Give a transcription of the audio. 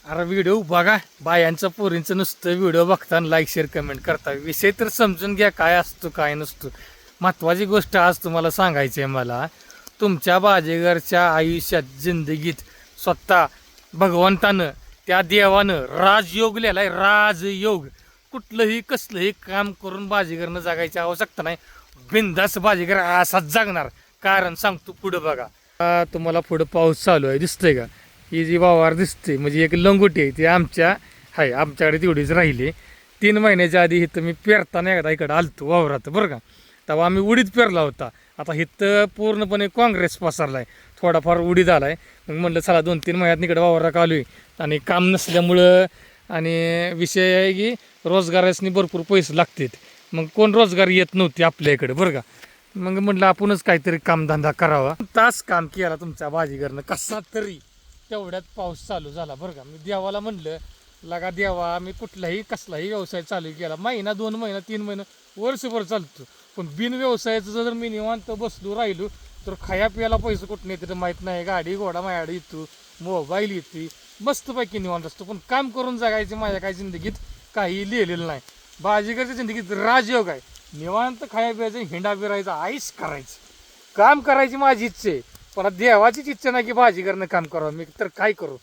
अरे व्हिडिओ बघा बायांचं पोरींचं नुसतं व्हिडिओ बघताना लाईक शेअर कमेंट करता. विषय तर समजून घ्या काय असतो काय नसतो. महत्वाची गोष्ट आज तुम्हाला सांगायची आहे मला. तुमच्या बाजीगरच्या आयुष्यात जिंदगीत स्वतः भगवंतानं त्या देवानं राजयोग लिहिलाय. राजयोग. कुठलंही कसलंही काम करून बाजीगरनं जगायची आवश्यकता नाही. बिंदास बाजीगर असाच जगणार. कारण सांगतो पुढं बघा. तुम्हाला पुढं पाऊस चालू आहे दिसतंय का. ही जी वावर दिसते म्हणजे एक लंगोटी आहे ती आमच्याकडे तेवढीच राहिली. 3 महिन्याच्या आधी इथं मी पेरताना एकदा इकडं आलतो वावरात बरं का. तेव्हा आम्ही उडीद पेरला होता. आता इथं पूर्णपणे काँग्रेस पसरला आहे. थोडाफार उडीद आला आहे. मग म्हणलं चला 2-3 महिन्यात इकडं वावरात आलो आहे आणि काम नसल्यामुळं आणि विषय आहे की रोजगारासनी भरपूर पैसे लागतात. मग कोण रोजगार येत नव्हते आपल्या इकडे बरं का. मग म्हटलं आपणच काहीतरी कामधंदा करावा. तास काम केला तुमच्या बाजीगरनं कसा तरी. तेवढ्यात पाऊस चालू झाला बरं का. मी देवाला म्हणलं लगा देवा मी कुठलाही कसलाही व्यवसाय चालू केला महिना 2 महिना 3 महिना वर्षभर चालतो. पण बिन व्यवसायाचं जर मी निवांत बसलो राहिलो तर खाया पियाला पैसे कुठून येते तर माहीत नाही. गाडी घोडा माझ्याकडे येतो, मोबाईल येते, मस्तपैकी निवांत असतो. पण काम करून जगायचं माझ्या काही जिंदगीत काही लिहिलेलं नाही. बाजीगरच्या जिंदगीत राजयोग आहे. निवांत खाया प्यायचं, हिंडा फिरायचं, आईस करायचं, काम करायची माझी इच्छा आहे. पण देवाचीच इच्छा नाही की बाजीगरनं काम करावं. मी तर काय करू.